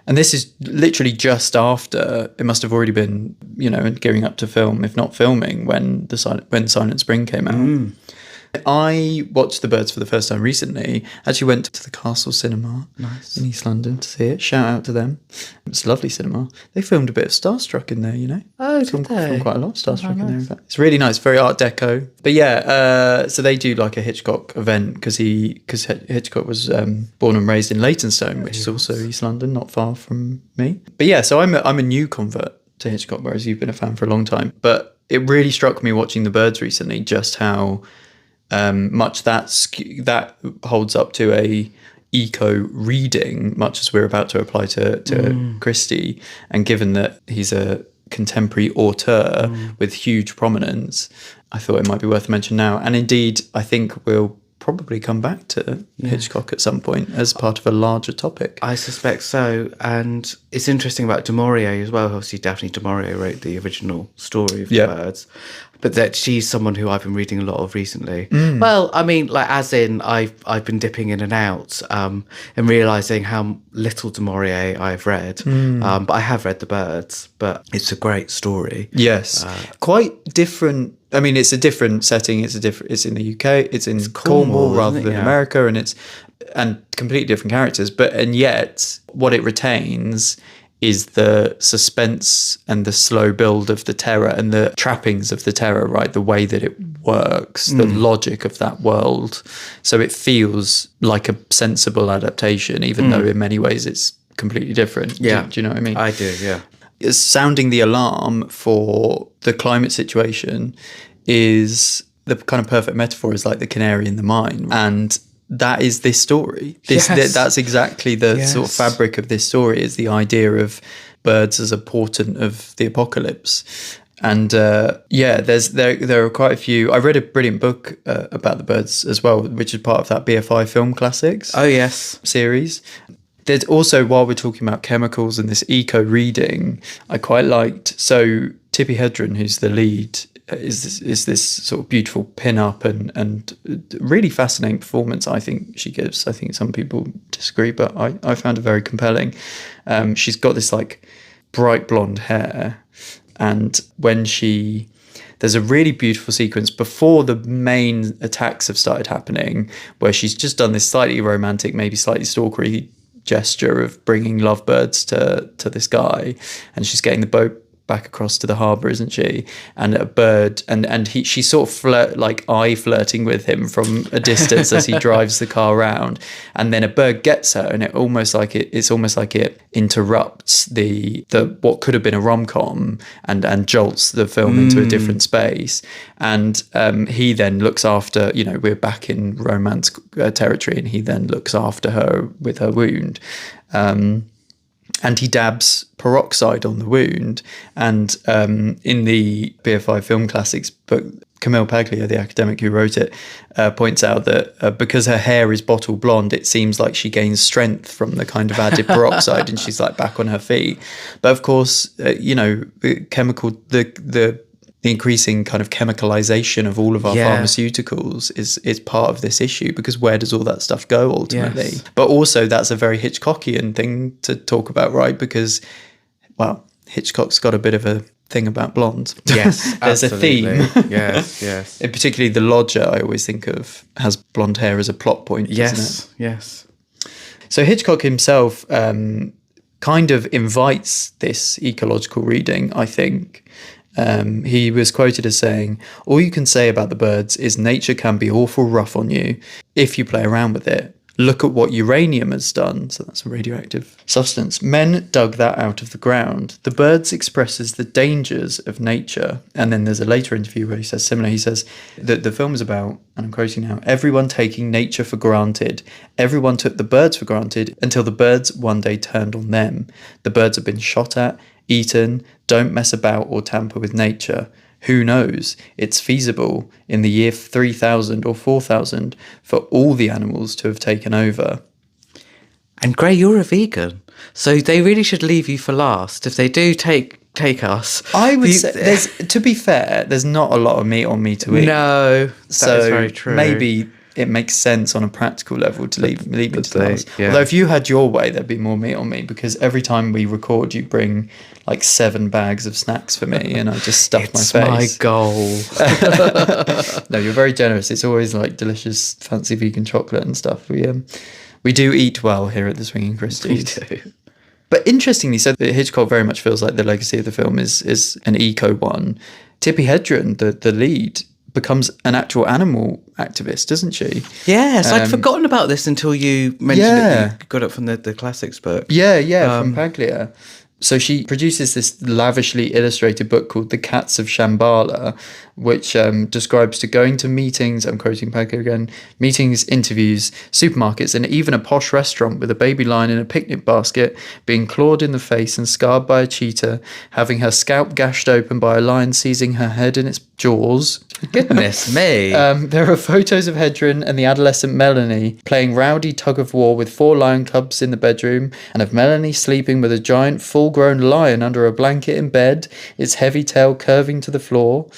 And this is literally just after, it must have already been, gearing up to film, if not filming, when Silent Spring came out. I watched The Birds for the first time recently. Actually went to the Castle Cinema in East London to see it. Shout out to them. It's a lovely cinema. They filmed a bit of Starstruck in there, Oh, did they? Filmed quite a lot of Starstruck in there, in fact. It's really nice, very Art Deco. But so they do like a Hitchcock event because Hitchcock was born and raised in Leytonstone, which is also East London, not far from me. But so I'm a new convert to Hitchcock, whereas you've been a fan for a long time. But it really struck me watching The Birds recently just how much that holds up to a eco reading, much as we're about to apply to Christie. And given that he's a contemporary auteur with huge prominence, I thought it might be worth a mention now. And indeed, I think we'll probably come back to Hitchcock at some point as part of a larger topic. I suspect so. And it's interesting about du Maurier as well. Obviously, Daphne du Maurier wrote the original story of The Birds. But that she's someone who I've been reading a lot of recently. Well, I mean, like as in I've been dipping in and out and realising how little du Maurier I've read. But I have read The Birds, but it's a great story. Yes. Quite different. I mean, it's a different setting. It's in the UK. It's in Cornwall rather than America, and completely different characters. And yet what it retains is the suspense and the slow build of the terror and the trappings of the terror, right? The way that it works, the logic of that world. So it feels like a sensible adaptation, even though in many ways it's completely different. Do you know what I mean? I do, yeah. It's sounding the alarm for the climate situation is the kind of perfect metaphor, is like the canary in the mine. And that is this story. That's exactly the sort of fabric of this story, is the idea of birds as a portent of the apocalypse. And there are quite a few. I read a brilliant book about the birds as well, which is part of that BFI Film Classics series. There's also, while we're talking about chemicals and this eco reading, I quite liked, so Tippi Hedren, who's the lead, is this sort of beautiful pin-up and really fascinating performance I think she gives. I think some people disagree, but I found it very compelling. She's got this like bright blonde hair, and there's a really beautiful sequence before the main attacks have started happening, where she's just done this slightly romantic, maybe slightly stalkery gesture of bringing lovebirds to this guy, and she's getting the boat back across to the harbour, isn't she? And a bird, and she's sort of eye flirting with him from a distance as he drives the car around, and then a bird gets her, and it's almost like it interrupts the what could have been a rom-com and jolts the film into a different space. And he then looks after, we're back in romance territory, and he then looks after her with her wound. And he dabs peroxide on the wound. And in the BFI Film Classics book, Camille Paglia, the academic who wrote it, points out that because her hair is bottle blonde, it seems like she gains strength from the kind of added peroxide, and she's like back on her feet. But of course, the the increasing kind of chemicalization of all of our pharmaceuticals is part of this issue, because where does all that stuff go ultimately? Yes. But also that's a very Hitchcockian thing to talk about, right? Because, well, Hitchcock's got a bit of a thing about blondes. Yes, there's absolutely. a theme. Yes. And particularly the lodger, I always think of, has blonde hair as a plot point, doesn't it? Yes. So Hitchcock himself kind of invites this ecological reading, I think. He was quoted as saying, "All you can say about the birds is nature can be awful rough on you if you play around with it. Look at what uranium has done." So that's a radioactive substance. "Men dug that out of the ground. The birds expresses the dangers of nature." And then there's a later interview where he says similar. He says that the film is about, and I'm quoting now, "everyone taking nature for granted. Everyone took the birds for granted until the birds one day turned on them. The birds have been shot at, eaten. Don't mess about or tamper with nature. Who knows? It's feasible in the year 3000 or 4000 for all the animals to have taken over." And Gray, you're a vegan, so they really should leave you for last. If they do take us, I would say, to be fair, there's not a lot of meat on me to eat. No, that is very true. Maybe it makes sense on a practical level to leave me to the last. Yeah. Although if you had your way, there'd be more meat on me, because every time we record, you bring like 7 bags of snacks for me, and I just stuff my face. It's my goal. No, you're very generous. It's always like delicious, fancy vegan chocolate and stuff. We do eat well here at the Swinging Christies. We do. But interestingly, so Hitchcock very much feels like the legacy of the film is an eco one. Tippi Hedren, the lead, becomes an actual animal activist, doesn't she? Yes, I'd forgotten about this until you mentioned it. You got it from the classics book. Yeah, from Paglia. So she produces this lavishly illustrated book called The Cats of Shambhala, which describes to going to meetings, I'm quoting Paglia again, meetings, interviews, supermarkets, and even a posh restaurant with a baby lion in a picnic basket, being clawed in the face and scarred by a cheetah, having her scalp gashed open by a lion seizing her head in its jaws. Goodness me. There are photos of Hedren and the adolescent Melanie playing rowdy tug-of-war with 4 lion cubs in the bedroom, and of Melanie sleeping with a giant full-grown lion under a blanket in bed, its heavy tail curving to the floor.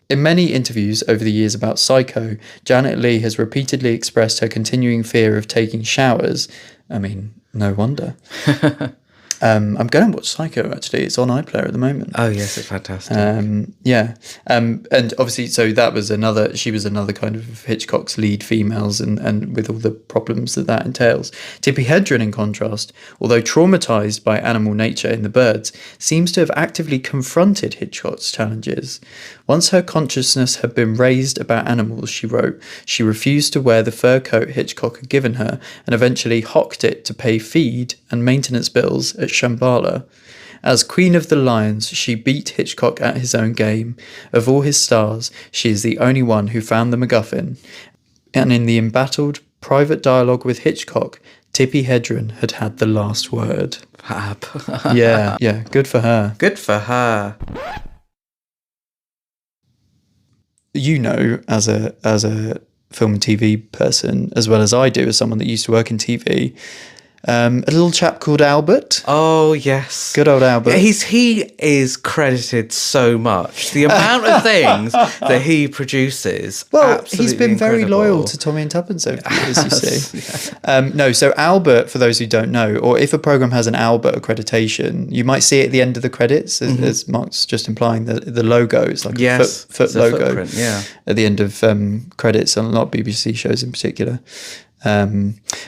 In many interviews over the years about Psycho, Janet Leigh has repeatedly expressed her continuing fear of taking showers. I mean, no wonder. I'm going to watch Psycho, actually. It's on iPlayer at the moment. Oh, yes, it's fantastic. Yeah. And obviously, so that was she was another kind of Hitchcock's lead females, and with all the problems that entails. Tippi Hedren, in contrast, although traumatised by animal nature in The Birds, seems to have actively confronted Hitchcock's challenges. Once her consciousness had been raised about animals, she wrote, she refused to wear the fur coat Hitchcock had given her, and eventually hocked it to pay feed and maintenance bills at Shambhala. As Queen of the Lions, she beat Hitchcock at his own game. Of all his stars, she is the only one who found the MacGuffin. And in the embattled private dialogue with Hitchcock, Tippi Hedren had the last word. Fab. Yeah, good for her. Good for her. You know, as a film and TV person, as well as I do, as someone that used to work in TV, a little chap called Albert. Oh, yes. Good old Albert. He is credited so much. The amount of things that he produces. Well, he's been very incredible. loyal to Tommy and Tuppence over the years, you see. Yeah. So Albert, for those who don't know, or if a programme has an Albert accreditation, you might see it at the end of the credits, as Mark's just implying, the logo. It's like a foot logo footprint, yeah. At the end of credits on a lot of BBC shows in particular.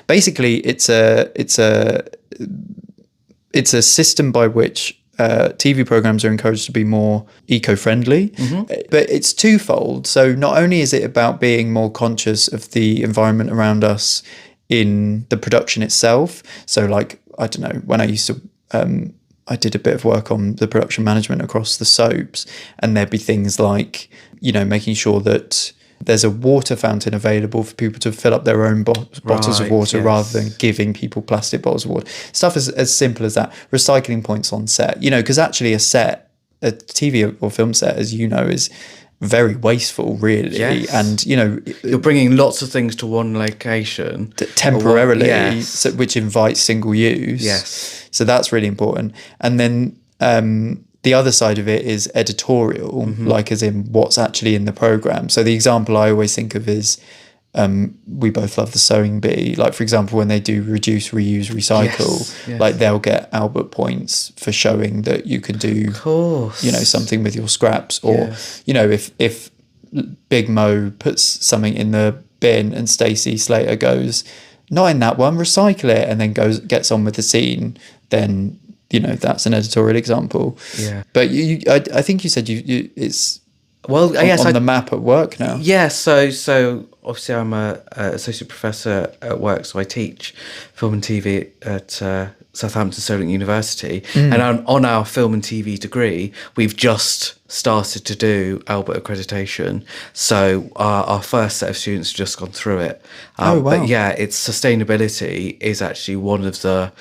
Basically, it's a system by which TV programs are encouraged to be more eco-friendly, but it's twofold. So not only is it about being more conscious of the environment around us in the production itself. So, like, I don't know, when I used to I did a bit of work on the production management across the soaps, and there'd be things like, making sure that there's a water fountain available for people to fill up their own bottles of water, rather than giving people plastic bottles of water. Stuff as simple as that. Recycling points on set, because actually a TV or film set, as you know, is very wasteful, really. Yes. And, you're bringing lots of things to one location. Temporarily, yes. which invites single use. Yes. So that's really important. And then the other side of it is editorial, like as in what's actually in the program. So the example I always think of is we both love the Sewing Bee. Like, for example, when they do reduce, reuse, recycle, like they'll get Albert points for showing that you can do, something with your scraps. Or, if Big Mo puts something in the bin and Stacey Slater goes, not in that one, recycle it, and then gets on with the scene, then, that's an editorial example. Yeah. But I think you said it's on the map at work now. Yeah, so obviously I'm a associate professor at work, so I teach film and TV at Southampton Solent University, and on our film and TV degree, we've just started to do Albert accreditation. So our first set of students have just gone through it. But yeah, it's sustainability is actually one of the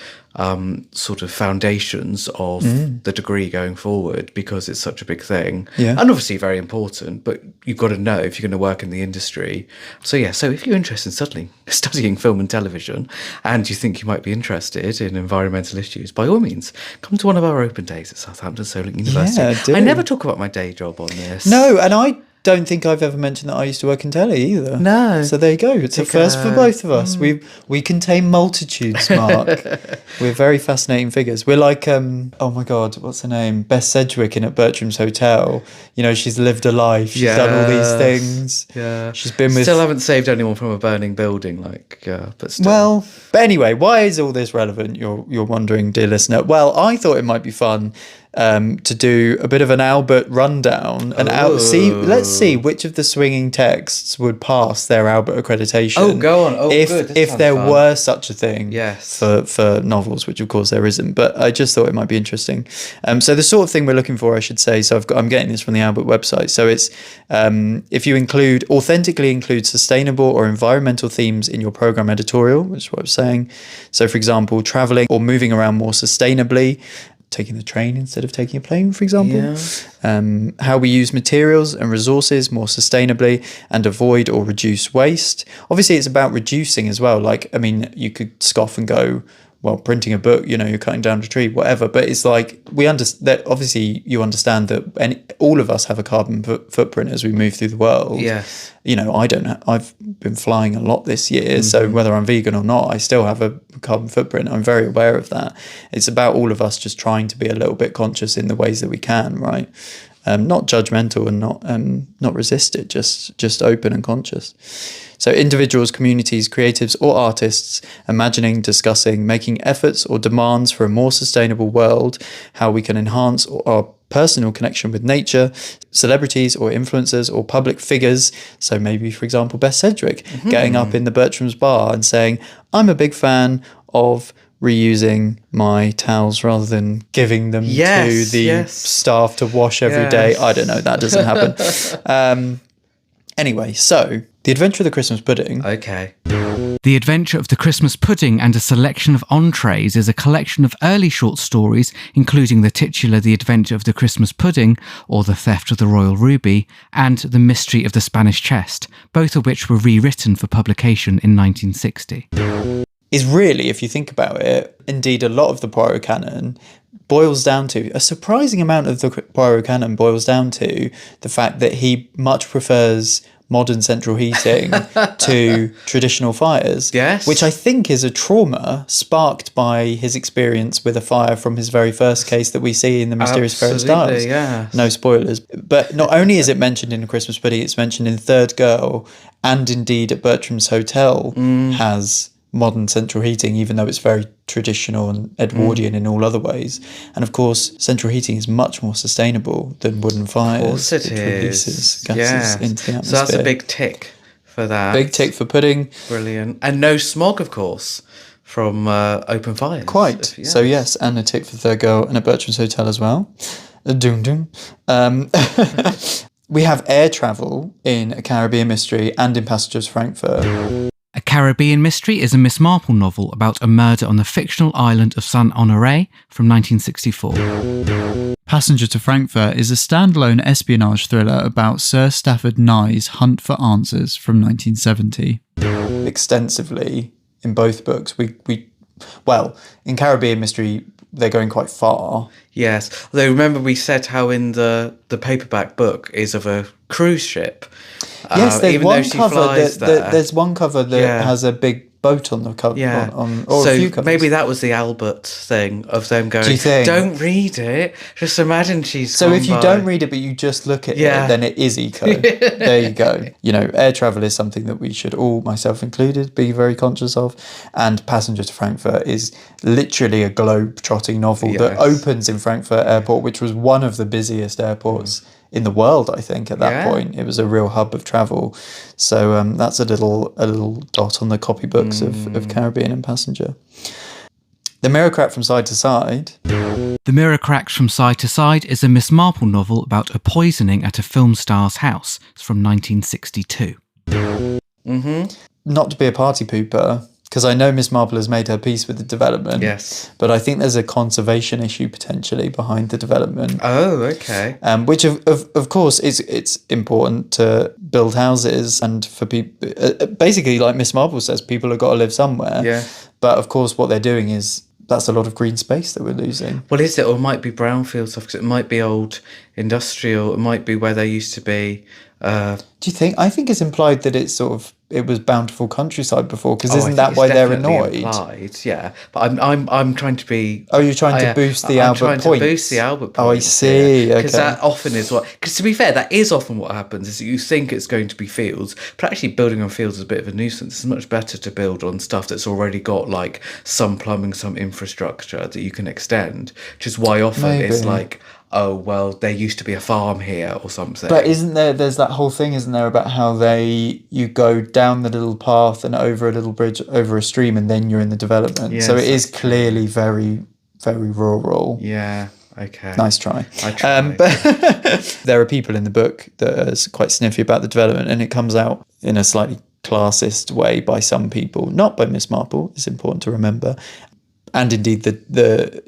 sort of foundations of the degree going forward, because it's such a big thing, and obviously very important, but you've got to know if you're going to work in the industry. So if you're interested in studying film and television, and you think you might be interested in environmental issues, by all means come to one of our open days at Southampton Solent University. I never talk about my day job on this. No, and I don't think I've ever mentioned that I used to work in telly either. No. So there you go. It's a first for both of us. We contain multitudes, Mark. We're very fascinating figures. We're like, oh my God, what's her name? Bess Sedgwick in At Bertram's Hotel. She's lived a life. She's done all these things. Yeah. She's been with... Still haven't saved anyone from a burning building, but still. Well, but anyway, why is all this relevant? You're wondering, dear listener. Well, I thought it might be fun to do a bit of an Albert rundown and let's see which of the swinging texts would pass their Albert accreditation. Oh, go on. If there were such a thing, for novels, which of course there isn't, but I just thought it might be interesting. So the sort of thing we're looking for, I should say. So I'm getting this from the Albert website. So it's if you authentically include sustainable or environmental themes in your program editorial, which is what I was saying. So for example, traveling or moving around more sustainably, taking the train instead of taking a plane, for example. How we use materials and resources more sustainably and avoid or reduce waste. Obviously, it's about reducing as well. Like, I mean, you could scoff and go, well, printing a book, you're cutting down a tree, whatever. But it's like, we understand that obviously you understand that all of us have a carbon footprint as we move through the world. Yes. I've been flying a lot this year. So whether I'm vegan or not, I still have a carbon footprint. I'm very aware of that. It's about all of us just trying to be a little bit conscious in the ways that we can, right? Not judgmental and not resist it, just open and conscious. So individuals, communities, creatives or artists imagining, discussing, making efforts or demands for a more sustainable world, how we can enhance our personal connection with nature, celebrities or influencers or public figures. So maybe, for example, Bess Sedgwick getting up in the Bertram's bar and saying, I'm a big fan of reusing my towels rather than giving them to the staff to wash every day. I don't know, that doesn't happen. Anyway, so The Adventure of the Christmas Pudding. Okay. The Adventure of the Christmas Pudding and a Selection of Entrees is a collection of early short stories, including the titular The Adventure of the Christmas Pudding, or The Theft of the Royal Ruby, and The Mystery of the Spanish Chest, both of which were rewritten for publication in 1960. Is really, if you think about it, indeed a lot of the Poirot canon boils down to, a surprising amount of the Poirot canon boils down to the fact that he much prefers modern central heating to traditional fires. Yes. Which I think is a trauma sparked by his experience with a fire from his very first case that we see in The Mysterious Fairy Stars. Yeah. No spoilers. But not only is it mentioned in A Christmas Pudding, it's mentioned in Third Girl, and indeed at Bertram's Hotel has modern central heating, even though it's very traditional and Edwardian in all other ways. And of course, central heating is much more sustainable than wooden fires. Of course it releases gases into the atmosphere. So that's a big tick for that. Big tick for pudding. Brilliant. And no smog, of course, from open fires. Quite. So yes, and a tick for Third Girl and at Bertram's Hotel as well. Doom doom. We have air travel in A Caribbean Mystery and in Passengers Frankfurt. A Caribbean Mystery is a Miss Marple novel about a murder on the fictional island of Saint Honoré from 1964. Passenger to Frankfurt is a standalone espionage thriller about Sir Stafford Nye's hunt for answers from 1970. Extensively in both books, we Well, in Caribbean Mystery, they're going quite far. Yes. Although remember we said how in the paperback book is of a cruise ship. Yes, there's even one though she cover. flies there. There's one cover that has a big boat on the cover. Yeah. Or so a few covers. maybe that was the Albert thing of them going, Do you think? don't read it. Just imagine she's So gone if you by. don't read it, but you just look at Yeah. it, then it is eco. There you go. You know, air travel is something that we should all, myself included, be very conscious of. And Passenger to Frankfurt is literally a globe-trotting novel that opens in Frankfurt Airport, which was one of the busiest airports in the world, I think, at that point. It was a real hub of travel. So that's a little dot on the copybooks of Caribbean and Passenger. The Mirror Crack from Side to Side. The Mirror Cracks from Side to Side is a Miss Marple novel about a poisoning at a film star's house. It's from 1962. Not to be a party pooper, because I know Miss Marple has made her peace with the development. Yes. But I think there's a conservation issue potentially behind the development. Oh, okay. Which of course it's important to build houses and for people. Basically, like Miss Marple says, people have got to live somewhere. Yeah. But of course, what they're doing is that's a lot of green space that we're losing. Well, is it? Or it might be brownfield stuff, because it might be old industrial. It might be where there used to be. Do you think? I think it's implied that it's sort of it was bountiful countryside before, because I isn't think that it's why they're definitely annoyed? Implied, yeah, but I'm trying to be. Oh, you're trying to boost the Albert I'm trying points. to boost the Albert points. Oh, I see. Because Okay. that often is what. Because to be fair, that is often what happens. Is that you think it's going to be fields, but actually building on fields is a bit of a nuisance. It's much better to build on stuff that's already got like some plumbing, some infrastructure that you can extend. Which is why often it's Maybe. like, oh well, there used to be a farm here or something. But there's that whole thing, isn't there, about how you go down the little path and over a little bridge, over a stream, and then you're in the development. Yes, so it is that's clearly very, very rural. Yeah. Okay. Nice try. I tried. But there are people in the book that are quite sniffy about the development, and it comes out in a slightly classist way by some people, not by Miss Marple. It's important to remember, and indeed the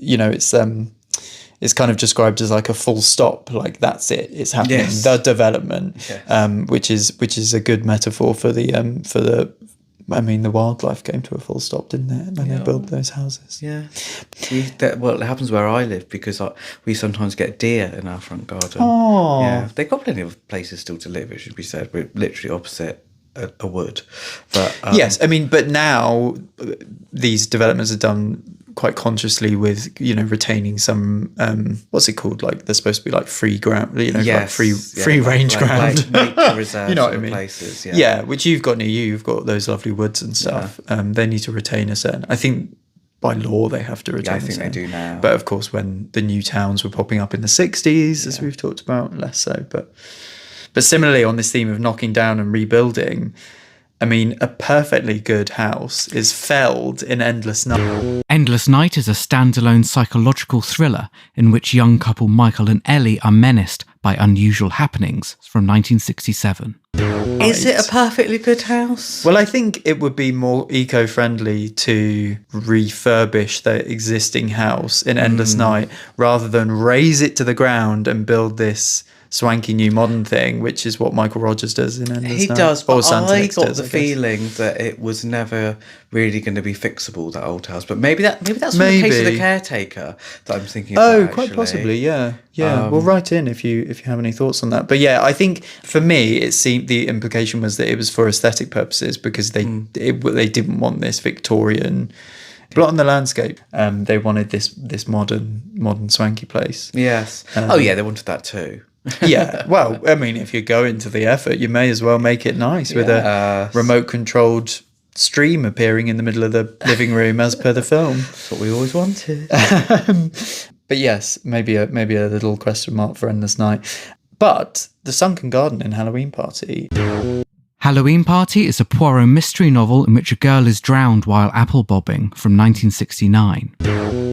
it's kind of described as like a full stop, like that's it, it's happening. Yes. The development, Yes. which is a good metaphor for the wildlife came to a full stop, didn't it, when they built those houses? Yeah. Well, it happens where I live because we sometimes get deer in our front garden. Oh. Yeah. They've got plenty of places still to live, it should be said. We're literally opposite a wood. But Yes, I mean, but now these developments are done quite consciously with, retaining some, what's it called? Like they're supposed to be like free ground, like free range ground. Like nature reserves You know what I sort of mean? places. Yeah. Yeah, which you've got near you. You've got those lovely woods and stuff. They need to retain a certain. I think by law they have to retain. I think they do now. But of course, when the new towns were popping up in the 60s, as we've talked about, less so. But similarly, on this theme of knocking down and rebuilding, I mean, a perfectly good house is felled in Endless Night. Endless Night is a standalone psychological thriller in which young couple Michael and Ellie are menaced by unusual happenings. It's from 1967. Is it a perfectly good house? Well, I think it would be more eco-friendly to refurbish the existing house in Endless Night rather than raze it to the ground and build this swanky new modern thing, which is what Michael Rogers does in Endless Night. He does, but I got does, the I guess. feeling that it was never really going to be fixable, that old house. But maybe that's from the case of the caretaker that I'm thinking about. Oh, quite possibly, yeah. Well, write in if you have any thoughts on that. But yeah, I think for me, it seemed the implication was that it was for aesthetic purposes because they didn't want this Victorian blot on the landscape. They wanted this modern swanky place. Yes. They wanted that too. Yeah, well, I mean, if you're going to the effort, you may as well make it nice with a remote-controlled stream appearing in the middle of the living room as per the film. That's what we always wanted. But yes, maybe a little question mark for Endless Night. But The Sunken Garden in Halloween Party. Halloween Party is a Poirot mystery novel in which a girl is drowned while apple bobbing from 1969.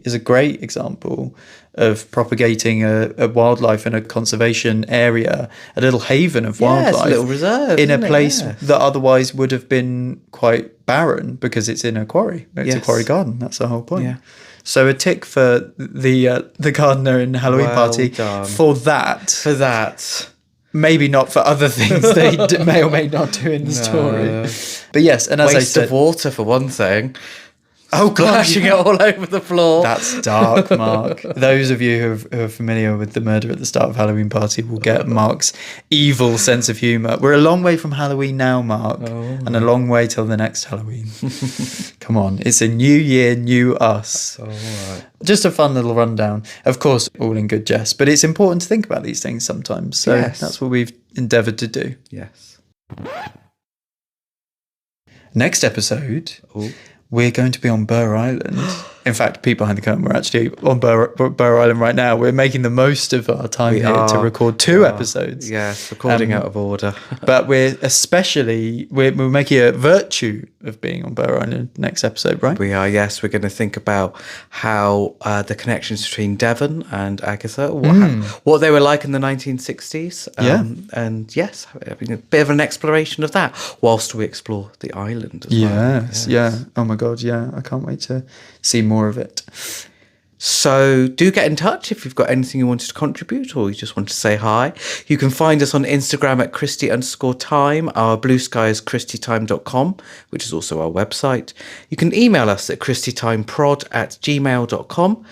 Is a great example of propagating a wildlife in a conservation area, a little haven of wildlife. A little reserve. In a place that otherwise would have been quite barren because it's in a quarry. It's a quarry garden. That's the whole point. Yeah. So a tick for the gardener in Halloween Party done. for that. For that. Maybe not for other things they may or may not do in the story. But yes, and as I Waste said, of water for one thing. splashing it all over the floor. That's dark, Mark. Those of you who are familiar with the murder at the start of Halloween Party will get Mark's evil sense of humour. We're a long way from Halloween now, Mark, and a long way till the next Halloween. Come on, it's a new year, new us. All right. Just a fun little rundown. Of course, all in good jest, but it's important to think about these things sometimes. So that's what we've endeavoured to do. Yes. Next episode, we're going to be on Burr Island. In fact, peek behind the curtain, we're actually on Burr Island right now. We're making the most of our time here to record two episodes. Yes, recording out of order. But we're making a virtue of being on Burr Island next episode, right? We are, yes. We're going to think about how the connections between Devon and Agatha, what they were like in the 1960s. And yes, having a bit of an exploration of that whilst we explore the island as well. Yes, yeah. Oh my God, yeah. I can't wait to see more of it. So do get in touch if you've got anything you wanted to contribute or you just want to say hi. You can find us on Instagram at Christie_time. Our blue sky is christietime.com, which is also our website. You can email us at christietimeprod@gmail.com.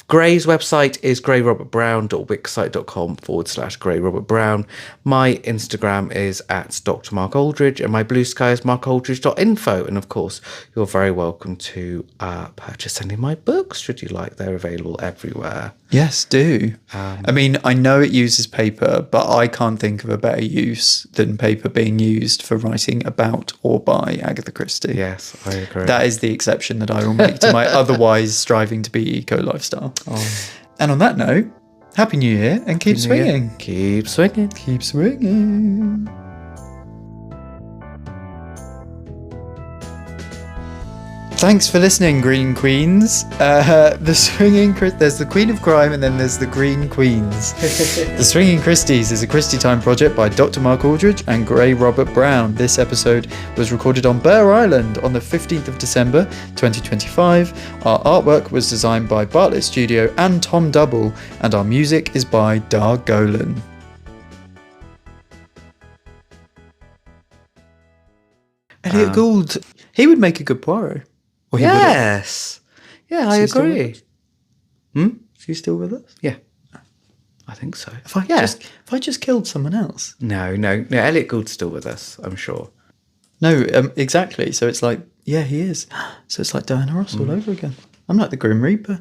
Gray's website is grayrobertbrown.wixsite.com/grayrobertbrown. My Instagram is at Dr. Mark Aldridge and my blue sky is markaldridge.info. And of course, you're very welcome to purchase any of my books, should you like. They're available everywhere. Yes, do. I mean, I know it uses paper, but I can't think of a better use than paper being used for writing about or by Agatha Christie. Yes, I agree. That is the exception that I will make to my otherwise striving to be eco lifestyle. Oh. And on that note, Happy New Year and keep swinging. Keep swinging. Keep swinging. Thanks for listening, Green Queens. There's the Queen of Crime and then there's the Green Queens. The Swinging Christies is a Christie Time project by Dr. Mark Aldridge and Gray Robert Brown. This episode was recorded on Burr Island on the 15th of December 2025. Our artwork was designed by Bartlett Studio and Tom Double, and our music is by Dar Golan. Elliot Gould, he would make a good Poirot. Yes. Yeah, I agree. Is he still with us? Yeah. I think so. If I just killed someone else? No. Elliot Gould's still with us, I'm sure. No, exactly. So it's like, yeah, he is. So it's like Diana Ross all over again. I'm like the Grim Reaper.